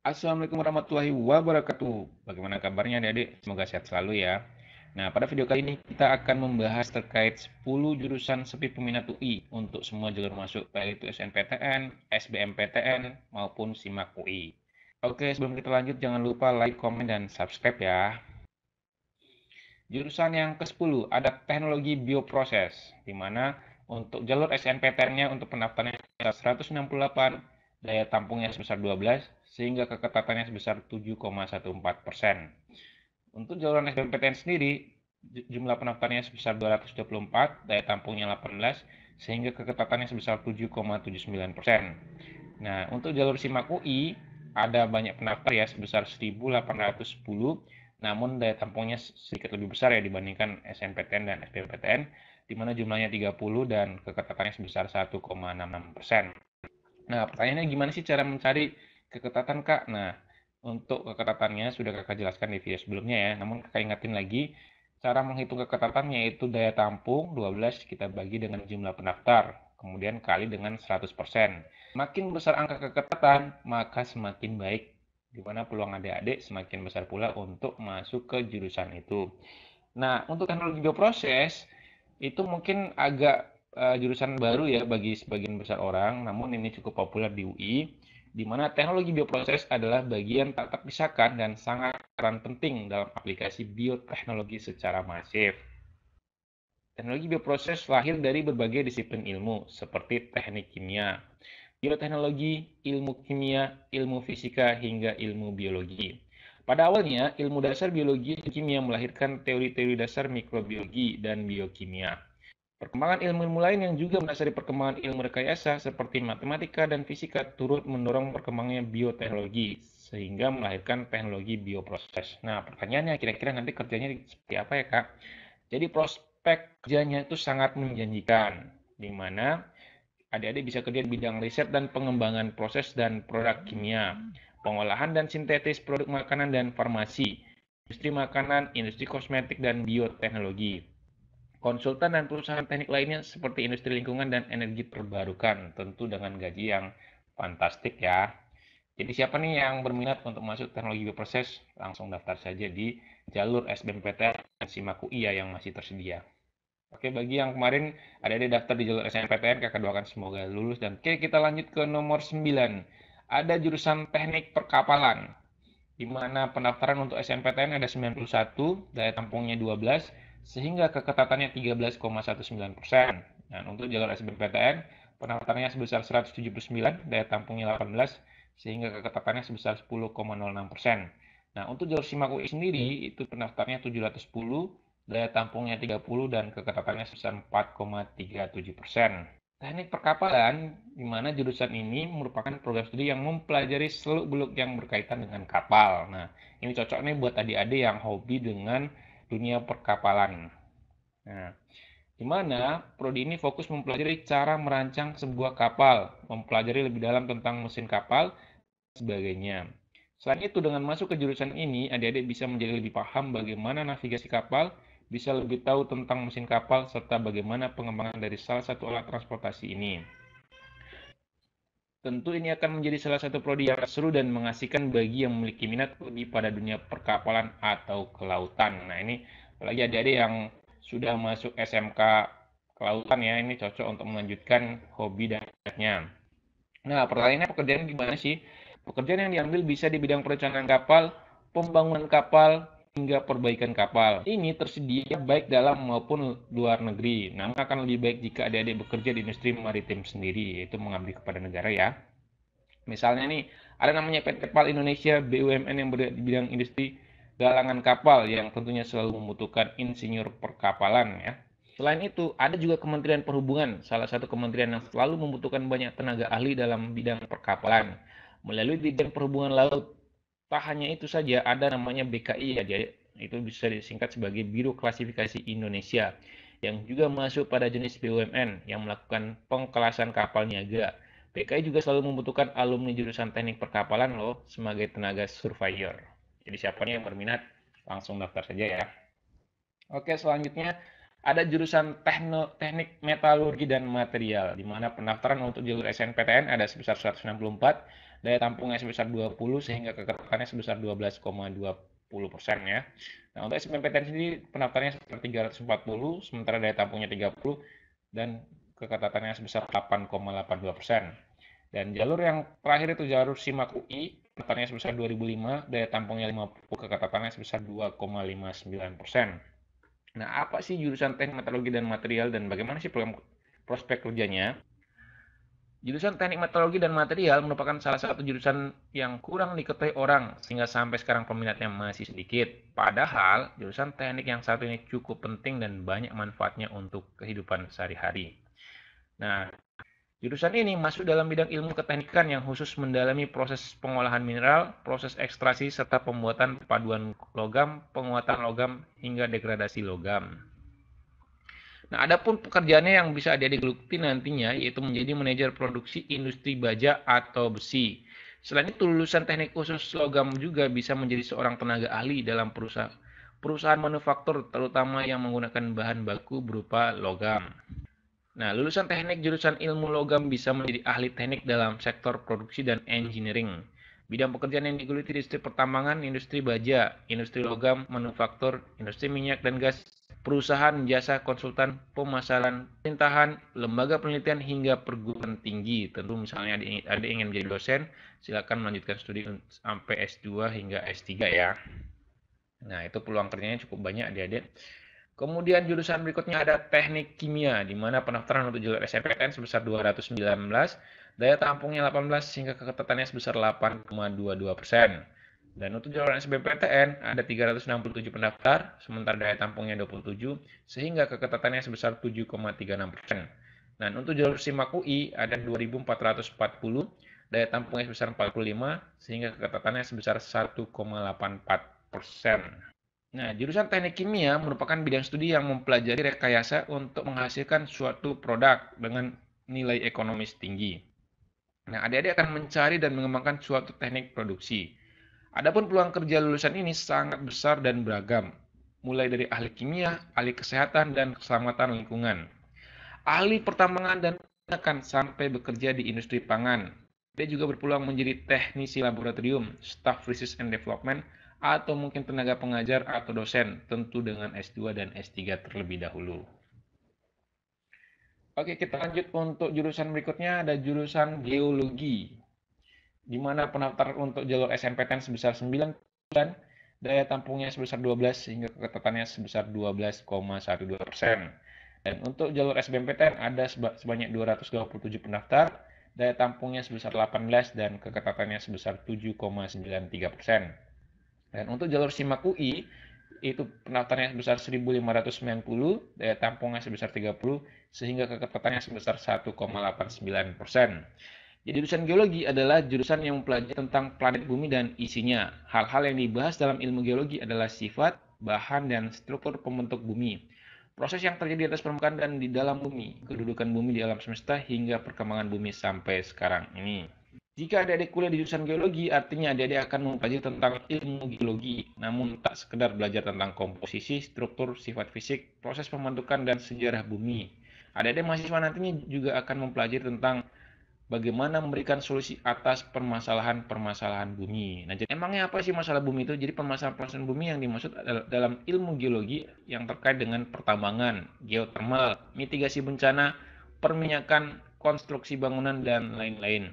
Assalamualaikum warahmatullahi wabarakatuh. Bagaimana kabarnya adik-adik? Semoga sehat selalu ya. Nah, pada video kali ini kita akan membahas terkait 10 jurusan sepi peminat UI untuk semua jalur masuk, baik itu SNPTN, SBMPTN, maupun SIMAK UI. Oke, sebelum kita lanjut jangan lupa like, komen, dan subscribe ya. Jurusan yang ke-10 ada teknologi bioproses, di mana untuk jalur SNPTN-nya untuk pendaftarannya 168, daya tampungnya sebesar 12, sehingga keketatannya sebesar 7,14%. Untuk jalur SBMPTN sendiri, jumlah pendaftarnya sebesar 224, daya tampungnya 18, sehingga keketatannya sebesar 7,79%. Nah, untuk jalur SIMAK UI, ada banyak pendaftar ya sebesar 1.810, namun daya tampungnya sedikit lebih besar ya dibandingkan SNPTN dan SBMPTN, di mana jumlahnya 30 dan keketatannya sebesar 1,66%. Nah, pertanyaannya gimana sih cara mencari keketatan, Kak? Nah, untuk keketatannya sudah Kakak jelaskan di video sebelumnya ya, namun Kakak ingatin lagi, cara menghitung keketatannya yaitu daya tampung 12 kita bagi dengan jumlah pendaftar, kemudian kali dengan 100%. Makin besar angka keketatan, maka semakin baik, di mana peluang adik-adik semakin besar pula untuk masuk ke jurusan itu. Nah, untuk teknologi bioproses itu mungkin agak jurusan baru ya bagi sebagian besar orang, namun ini cukup populer di UI, di mana teknologi bioproses adalah bagian tak terpisahkan dan sangat peran penting dalam aplikasi bioteknologi secara masif. Teknologi bioproses lahir dari berbagai disiplin ilmu, seperti teknik kimia, bioteknologi, ilmu kimia, ilmu fisika, hingga ilmu biologi. Pada awalnya, ilmu dasar biologi dan kimia melahirkan teori-teori dasar mikrobiologi dan biokimia. Perkembangan ilmu-ilmu lain yang juga mendasari perkembangan ilmu rekayasa seperti matematika dan fisika turut mendorong perkembangannya bioteknologi sehingga melahirkan teknologi bioproses. Nah, pertanyaannya kira-kira nanti kerjanya seperti apa ya, Kak? Jadi prospek kerjanya itu sangat menjanjikan, di mana adik-adik bisa kerja di bidang riset dan pengembangan proses dan produk kimia, pengolahan dan sintetis produk makanan dan farmasi, industri makanan, industri kosmetik, dan bioteknologi. Konsultan dan perusahaan teknik lainnya seperti industri lingkungan dan energi terbarukan, tentu dengan gaji yang fantastik ya. Jadi siapa nih yang berminat untuk masuk teknologi bioproses, langsung daftar saja di jalur SBMPTN dan SIMAK UI ya yang masih tersedia. Oke, bagi yang kemarin ada di daftar di jalur SNMPTN, kakak doakan semoga lulus. Dan oke, kita lanjut ke nomor 9. Ada jurusan teknik perkapalan, di mana pendaftaran untuk SNMPTN ada 91, daya tampungnya 12, sehingga keketatannya 13,19%. Dan untuk jalur SBMPTN, pendaftarannya sebesar 179, daya tampungnya 18, sehingga keketatannya sebesar 10,06%. Nah, untuk jalur SIMAK UI sendiri, itu pendaftarnya 710, daya tampungnya 30, dan keketatannya sebesar 4,37%. Teknik perkapalan, di mana jurusan ini merupakan program studi yang mempelajari seluk-beluk yang berkaitan dengan kapal. Nah, ini cocok nih buat adik-adik yang hobi dengan dunia perkapalan. Nah, di mana prodi ini fokus mempelajari cara merancang sebuah kapal, mempelajari lebih dalam tentang mesin kapal, dan sebagainya. Selain itu, dengan masuk ke jurusan ini, adik-adik bisa menjadi lebih paham bagaimana navigasi kapal, bisa lebih tahu tentang mesin kapal, serta bagaimana pengembangan dari salah satu alat transportasi ini. Tentu ini akan menjadi salah satu prodi yang seru dan mengasihkan bagi yang memiliki minat lebih pada dunia perkapalan atau kelautan. Nah, ini apalagi adik-adik yang sudah masuk SMK kelautan ya, ini cocok untuk melanjutkan hobi dan minatnya. Nah, pertanyaannya pekerjaan gimana sih? Pekerjaan yang diambil bisa di bidang perencanaan kapal, pembangunan kapal, hingga perbaikan kapal. Ini tersedia baik dalam maupun luar negeri. Namun akan lebih baik jika adik-adik bekerja di industri maritim sendiri, yaitu mengabdi kepada negara ya. Misalnya nih, ada namanya PT PAL Indonesia BUMN yang berada di bidang industri galangan kapal yang tentunya selalu membutuhkan insinyur perkapalan ya. Selain itu, ada juga Kementerian Perhubungan, salah satu kementerian yang selalu membutuhkan banyak tenaga ahli dalam bidang perkapalan. Melalui Ditjen Perhubungan Laut, tak hanya itu saja, ada namanya BKI ya, itu bisa disingkat sebagai Biro Klasifikasi Indonesia, yang juga masuk pada jenis BUMN yang melakukan pengkelasan kapal niaga. BKI juga selalu membutuhkan alumni jurusan teknik perkapalan loh sebagai tenaga surveyor. Jadi siapa nih yang berminat, langsung daftar saja ya. Oke, selanjutnya ada jurusan teknik metalurgi dan material, di mana pendaftaran untuk jalur SNPTN ada sebesar 164, daya tampungnya sebesar 20 sehingga keketatannya sebesar 12,20% ya. Nah, untuk SBMPTN sendiri pendaftarnya sekitar 340, sementara daya tampungnya 30 dan keketatannya sebesar 8,82%. Dan jalur yang terakhir itu jalur SIMAK UI, pendaftarnya sebesar 2005, daya tampungnya 50, keketatannya sebesar 2,59%. Nah, apa sih jurusan Teknik Meteorologi dan Material dan bagaimana sih program prospek kerjanya? Jurusan Teknik Meteorologi dan Material merupakan salah satu jurusan yang kurang diketahui orang sehingga sampai sekarang peminatnya masih sedikit. Padahal jurusan teknik yang satu ini cukup penting dan banyak manfaatnya untuk kehidupan sehari-hari. Nah, jurusan ini masuk dalam bidang ilmu keteknikan yang khusus mendalami proses pengolahan mineral, proses ekstraksi, serta pembuatan paduan logam, penguatan logam, hingga degradasi logam. Nah, adapun pekerjaannya yang bisa adik-adik geluti nantinya yaitu menjadi manajer produksi industri baja atau besi. Selain itu, lulusan teknik khusus logam juga bisa menjadi seorang tenaga ahli dalam perusahaan manufaktur, terutama yang menggunakan bahan baku berupa logam. Nah, lulusan teknik jurusan ilmu logam bisa menjadi ahli teknik dalam sektor produksi dan engineering. Bidang pekerjaan yang digeluti di industri pertambangan, industri baja, industri logam, manufaktur, industri minyak dan gas, perusahaan jasa konsultan, pemasaran, pemerintahan, lembaga penelitian hingga perguruan tinggi. Tentu misalnya ada ingin menjadi dosen, silakan melanjutkan studi sampai S2 hingga S3 ya. Nah, itu peluang kerjanya cukup banyak adik-adik. Kemudian jurusan berikutnya ada teknik kimia, di mana pendaftaran untuk jalur SNPTN sebesar 219, daya tampungnya 18 sehingga keketatannya sebesar 8,22%. Dan untuk jalur SBMPTN ada 367 pendaftar, sementara daya tampungnya 27, sehingga keketatannya sebesar 7,36%. Dan untuk jalur SIMAK UI ada 2.440, daya tampungnya sebesar 45, sehingga keketatannya sebesar 1,84%. Nah, jurusan teknik kimia merupakan bidang studi yang mempelajari rekayasa untuk menghasilkan suatu produk dengan nilai ekonomis tinggi. Nah, adik-adik akan mencari dan mengembangkan suatu teknik produksi. Adapun peluang kerja lulusan ini sangat besar dan beragam, mulai dari ahli kimia, ahli kesehatan, dan keselamatan lingkungan, ahli pertambangan, dan akan sampai bekerja di industri pangan. Dia juga berpeluang menjadi teknisi laboratorium, staff research and development, atau mungkin tenaga pengajar atau dosen, tentu dengan S2 dan S3 terlebih dahulu. Oke, kita lanjut untuk jurusan berikutnya, ada jurusan geologi, di mana pendaftar untuk jalur SNPTN sebesar 9 bulan, daya tampungnya sebesar 12 sehingga keketatannya sebesar 12,12%. Dan untuk jalur SBMPTN ada sebanyak 227 pendaftar, daya tampungnya sebesar 18 dan keketatannya sebesar 7,93%. Dan untuk jalur SIMAK UI itu pendaftarnya sebesar 1.590, daya tampungnya sebesar 30 sehingga keketatannya sebesar 1,89%. Jadi jurusan geologi adalah jurusan yang mempelajari tentang planet bumi dan isinya. Hal-hal yang dibahas dalam ilmu geologi adalah sifat, bahan, dan struktur pembentuk bumi, proses yang terjadi di atas permukaan dan di dalam bumi, kedudukan bumi di alam semesta, hingga perkembangan bumi sampai sekarang ini. Jika adik-adik kuliah di jurusan geologi, artinya adik-adik akan mempelajari tentang ilmu geologi, namun tak sekedar belajar tentang komposisi, struktur, sifat fisik, proses pembentukan, dan sejarah bumi. Adik-adik mahasiswa nantinya juga akan mempelajari tentang bagaimana memberikan solusi atas permasalahan-permasalahan bumi. Nah, jadi emangnya apa sih masalah bumi itu? Jadi permasalahan-permasalahan bumi yang dimaksud dalam ilmu geologi yang terkait dengan pertambangan, geotermal, mitigasi bencana, perminyakan, konstruksi bangunan, dan lain-lain.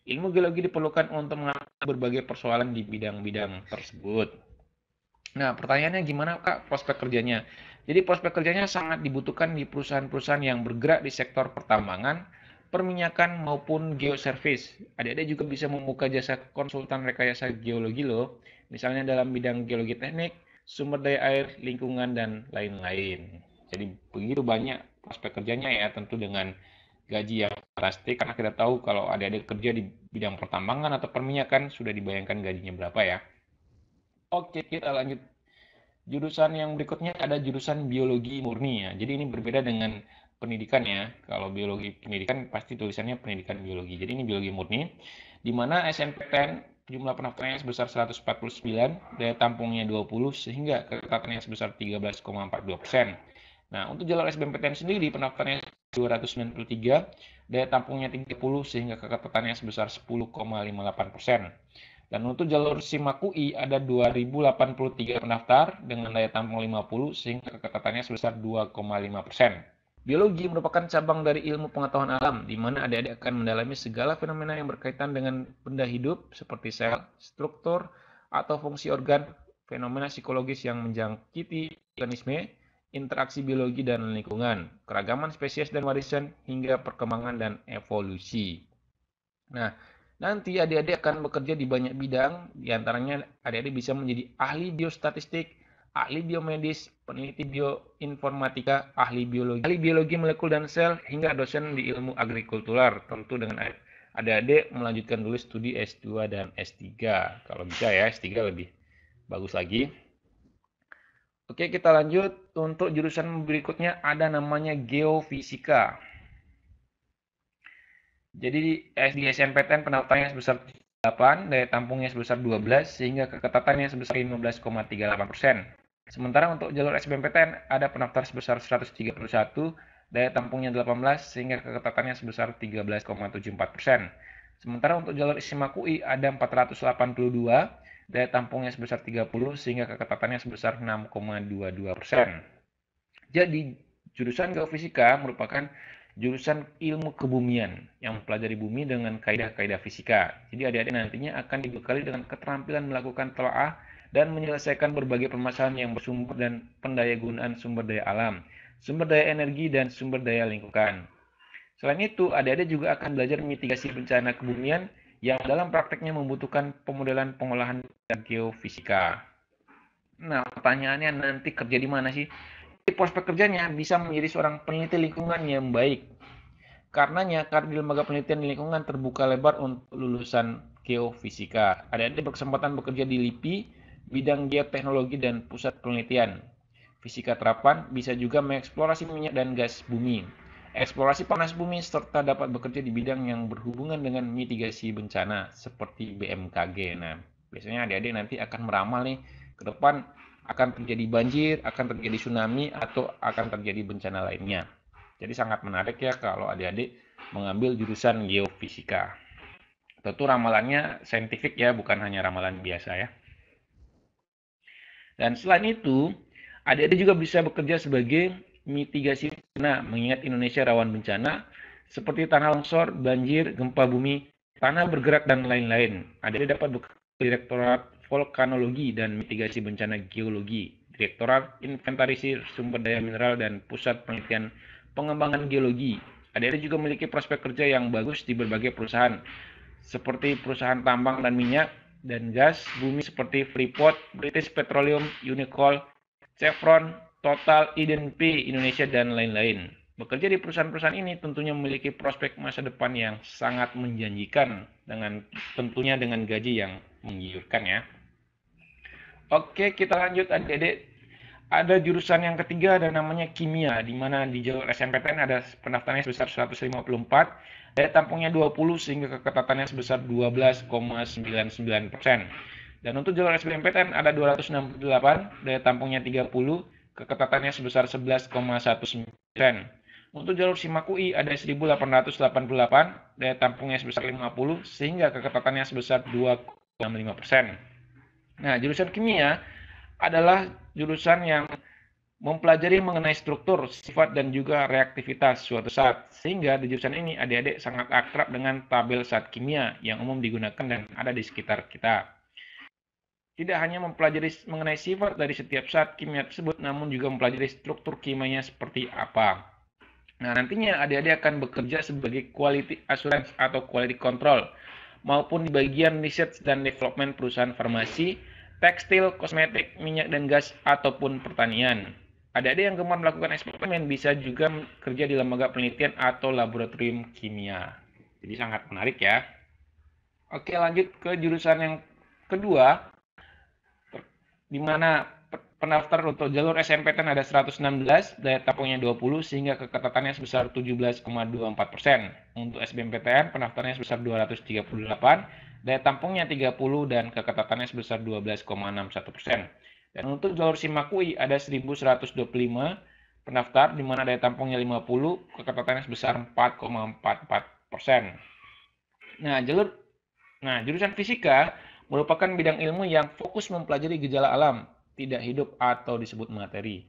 Ilmu geologi diperlukan untuk mengatasi berbagai persoalan di bidang-bidang tersebut. Nah, pertanyaannya gimana Kak prospek kerjanya? Jadi prospek kerjanya sangat dibutuhkan di perusahaan-perusahaan yang bergerak di sektor pertambangan, perminyakan maupun geoservice. Adik-adik juga bisa membuka jasa konsultan rekayasa geologi loh, misalnya dalam bidang geologi teknik, sumber daya air, lingkungan, dan lain-lain. Jadi begitu banyak prospek kerjanya ya, tentu dengan gaji yang pasti, karena kita tahu kalau adik-adik kerja di bidang pertambangan atau perminyakan sudah dibayangkan gajinya berapa ya. Oke, kita lanjut. Jurusan yang berikutnya ada jurusan biologi murni ya. Jadi ini berbeda dengan pendidikan ya. Kalau biologi pendidikan pasti tulisannya pendidikan biologi. Jadi ini biologi murni, di mana SNPTN jumlah pendaftarnya sebesar 149, daya tampungnya 20, sehingga keketatannya sebesar 13,42%. Nah, untuk jalur SBMPTN sendiri pendaftarnya 293, daya tampungnya 30 sehingga keketatannya sebesar 10,58%. Dan untuk jalur SIMAK UI ada 2083 pendaftar dengan daya tampung 50 sehingga keketatannya sebesar 2,5%. Biologi merupakan cabang dari ilmu pengetahuan alam, di mana adik-adik akan mendalami segala fenomena yang berkaitan dengan benda hidup seperti sel, struktur, atau fungsi organ, fenomena psikologis yang menjangkiti organisme, interaksi biologi dan lingkungan, keragaman spesies dan warisan, hingga perkembangan dan evolusi. Nah, nanti adik-adik akan bekerja di banyak bidang, diantaranya adik-adik bisa menjadi ahli biostatistik, ahli biomedis, peneliti bioinformatika, ahli biologi molekul dan sel, hingga dosen di ilmu agrikultural. Tentu dengan adik-adik melanjutkan dulu studi S2 dan S3. Kalau bisa ya, S3 lebih bagus lagi. Oke, kita lanjut. Untuk jurusan berikutnya ada namanya geofisika. Jadi di SNPTN pendaftarannya sebesar 8, daya tampungnya sebesar 12, sehingga keketatannya sebesar 15,38%. Sementara untuk jalur SBMPTN ada pendaftar sebesar 131, daya tampungnya 18, sehingga keketatannya sebesar 13,74%. Sementara untuk jalur SIMAK UI ada 482, daya tampungnya sebesar 30, sehingga keketatannya sebesar 6,22%. Jadi, jurusan geofisika merupakan jurusan ilmu kebumian yang mempelajari bumi dengan kaidah-kaidah fisika. Jadi adik-adik nantinya akan dibekali dengan keterampilan melakukan telaah dan menyelesaikan berbagai permasalahan yang bersumber dan pendayagunaan sumber daya alam, sumber daya energi, dan sumber daya lingkungan. Selain itu, adik-adik juga akan belajar mitigasi bencana kebumian yang dalam prakteknya membutuhkan pemodelan pengolahan geofisika. Nah, pertanyaannya nanti kerja di mana sih? Prospek kerjanya bisa menjadi seorang peneliti lingkungan yang baik. Karenanya, karir di lembaga penelitian di lingkungan terbuka lebar untuk lulusan geofisika. Adik-adik berkesempatan bekerja di LIPI, bidang geoteknologi dan pusat penelitian. Fisika terapan bisa juga mengeksplorasi minyak dan gas bumi, eksplorasi panas bumi, serta dapat bekerja di bidang yang berhubungan dengan mitigasi bencana seperti BMKG. Nah, biasanya adik-adik nanti akan meramal nih ke depan akan terjadi banjir, akan terjadi tsunami, atau akan terjadi bencana lainnya. Jadi sangat menarik ya kalau adik-adik mengambil jurusan geofisika. Tentu ramalannya saintifik ya, bukan hanya ramalan biasa ya. Dan selain itu, adik-adik juga bisa bekerja sebagai mitigasi bencana, mengingat Indonesia rawan bencana seperti tanah longsor, banjir, gempa bumi, tanah bergerak, dan lain-lain. Adik-adik dapat bekerja di Direktorat Vulkanologi dan Mitigasi Bencana Geologi, Direktorat Inventarisir Sumber Daya Mineral, dan Pusat Penelitian Pengembangan Geologi. Adik-adik juga memiliki prospek kerja yang bagus di berbagai perusahaan, seperti perusahaan tambang dan minyak dan gas bumi seperti Freeport, British Petroleum, Unicol, Chevron, Total, IDNP, Indonesia, dan lain-lain. Bekerja di perusahaan-perusahaan ini tentunya memiliki prospek masa depan yang sangat menjanjikan, tentunya dengan gaji yang menggiurkan ya. Oke, kita lanjut adik-adik. Ada jurusan yang ketiga ada namanya kimia, di mana di jalur SNPTN ada pendaftarannya sebesar 154, daya tampungnya 20 sehingga keketatannya sebesar 12,99%. Dan untuk jalur SBMPTN ada 268, daya tampungnya 30, keketatannya sebesar 11,19%. Untuk jalur SIMAK UI ada 1888, daya tampungnya sebesar 50 sehingga keketatannya sebesar 2,5%. Nah, jurusan kimia adalah jurusan yang mempelajari mengenai struktur, sifat, dan juga reaktivitas suatu zat. Sehingga di jurusan ini adik-adik sangat akrab dengan tabel zat kimia yang umum digunakan dan ada di sekitar kita. Tidak hanya mempelajari mengenai sifat dari setiap zat kimia tersebut, namun juga mempelajari struktur kimianya seperti apa. Nah, nantinya adik-adik akan bekerja sebagai quality assurance atau quality control, maupun di bagian research dan development perusahaan farmasi, tekstil, kosmetik, minyak dan gas, ataupun pertanian. Adik-adik yang gemar melakukan eksperimen bisa juga kerja di lembaga penelitian atau laboratorium kimia. Jadi sangat menarik ya. Oke, lanjut ke jurusan yang kedua, di mana pendaftar untuk jalur SNPTN ada 116, daya tampungnya 20 sehingga keketatannya sebesar 17,24%. Untuk SBMPTN pendaftarnya sebesar 238, daya tampungnya 30 dan keketatannya sebesar 12,61%. Dan untuk jalur SIMAK UI ada 1125, pendaftar, di mana daya tampungnya 50, keketatannya sebesar 4,44%. Nah, jurusan fisika merupakan bidang ilmu yang fokus mempelajari gejala alam, tidak hidup atau disebut materi.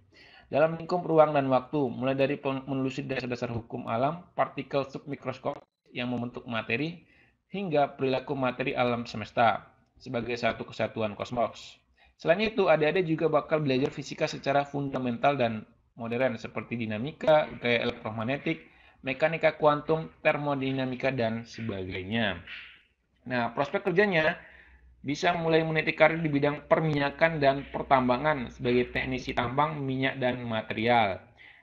Dalam lingkup ruang dan waktu, mulai dari menelusuri dasar-dasar hukum alam, partikel submikroskop yang membentuk materi, hingga perilaku materi alam semesta sebagai satu kesatuan kosmos. Selain itu, adik-adik juga bakal belajar fisika secara fundamental dan modern seperti dinamika, gaya elektromagnetik, mekanika kuantum, termodinamika, dan sebagainya. Nah, prospek kerjanya bisa mulai meniti karir di bidang perminyakan dan pertambangan sebagai teknisi tambang, minyak, dan material.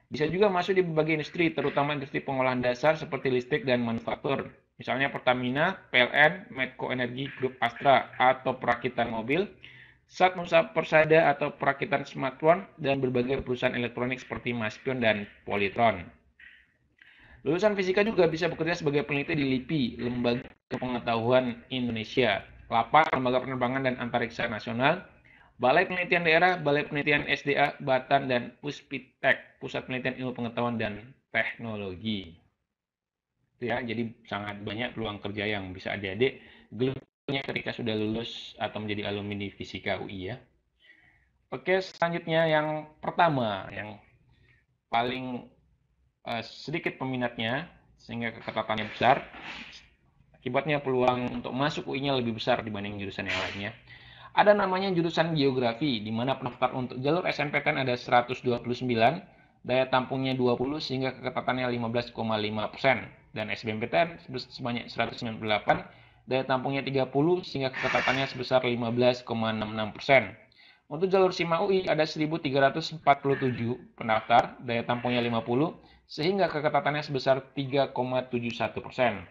Bisa juga masuk di berbagai industri, terutama industri pengolahan dasar seperti listrik dan manufaktur. Misalnya Pertamina, PLN, Medco Energi Group Astra, atau perakitan mobil, Sat Nusa Persada atau perakitan smartphone, dan berbagai perusahaan elektronik seperti Maspion dan Polytron. Lulusan fisika juga bisa bekerja sebagai peneliti di LIPI, Lembaga Pengetahuan Indonesia, LAPA, Lembaga Penerbangan dan Antariksa Nasional, Balai Penelitian Daerah, Balai Penelitian SDA, Batan, dan Puspitek, Pusat Penelitian Ilmu Pengetahuan dan Teknologi. Ya, jadi sangat banyak peluang kerja yang bisa adik-adik geluti ketika sudah lulus atau menjadi alumni di Fisika UI ya. Oke, selanjutnya yang pertama, yang paling sedikit peminatnya sehingga keketatannya besar. Akibatnya peluang untuk masuk UI-nya lebih besar dibanding jurusan yang lainnya. Ada namanya jurusan geografi, di mana pendaftar untuk jalur SNPTN ada 129, daya tampungnya 20 sehingga keketatannya 15,5%, dan SBMPTN sebanyak 198, daya tampungnya 30 sehingga keketatannya sebesar 15,66%. Untuk jalur SIMA UI ada 1.347 pendaftar, daya tampungnya 50, sehingga keketatannya sebesar 3,71%.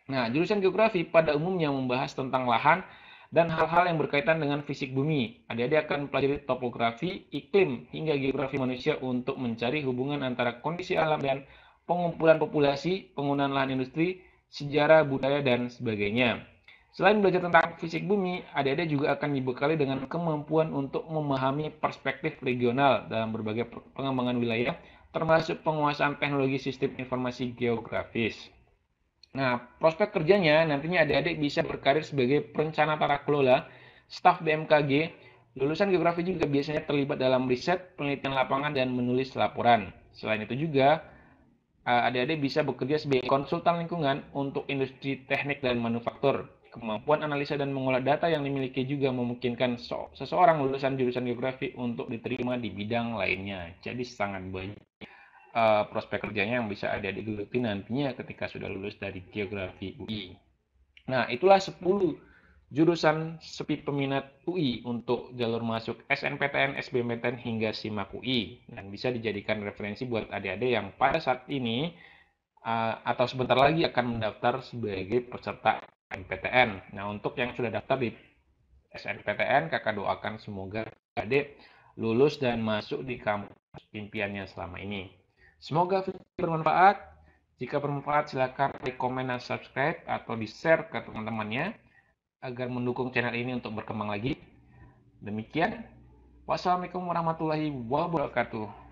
Nah, jurusan geografi pada umumnya membahas tentang lahan dan hal-hal yang berkaitan dengan fisik bumi. Adik-adik akan mempelajari topografi, iklim, hingga geografi manusia untuk mencari hubungan antara kondisi alam dan pengumpulan populasi, penggunaan lahan industri, sejarah, budaya, dan sebagainya. Selain belajar tentang fisik bumi, adik-adik juga akan dibekali dengan kemampuan untuk memahami perspektif regional dalam berbagai pengembangan wilayah, termasuk penguasaan teknologi sistem informasi geografis. Nah, prospek kerjanya nantinya adik-adik bisa berkarir sebagai perencana tata kelola, staf BMKG, lulusan geografi juga biasanya terlibat dalam riset, penelitian lapangan, dan menulis laporan. Selain itu juga, adik-adik bisa bekerja sebagai konsultan lingkungan untuk industri teknik dan manufaktur. Kemampuan analisa dan mengolah data yang dimiliki juga memungkinkan seseorang lulusan jurusan geografi untuk diterima di bidang lainnya. Jadi sangat banyak prospek kerjanya yang bisa adik-adik geluti nantinya ketika sudah lulus dari geografi UI. Nah, itulah 10 jurusan sepi peminat UI untuk jalur masuk SNPTN, SBMPTN, hingga SIMAK UI. Dan bisa dijadikan referensi buat adik-adik yang pada saat ini atau sebentar lagi akan mendaftar sebagai peserta SNPTN. Nah, untuk yang sudah daftar di SNPTN, kakak doakan semoga adik lulus dan masuk di kampus impiannya selama ini. Semoga video bermanfaat. Jika bermanfaat, silakan like, komen, dan subscribe atau di-share ke teman-temannya agar mendukung channel ini untuk berkembang lagi. Demikian. Wassalamualaikum warahmatullahi wabarakatuh.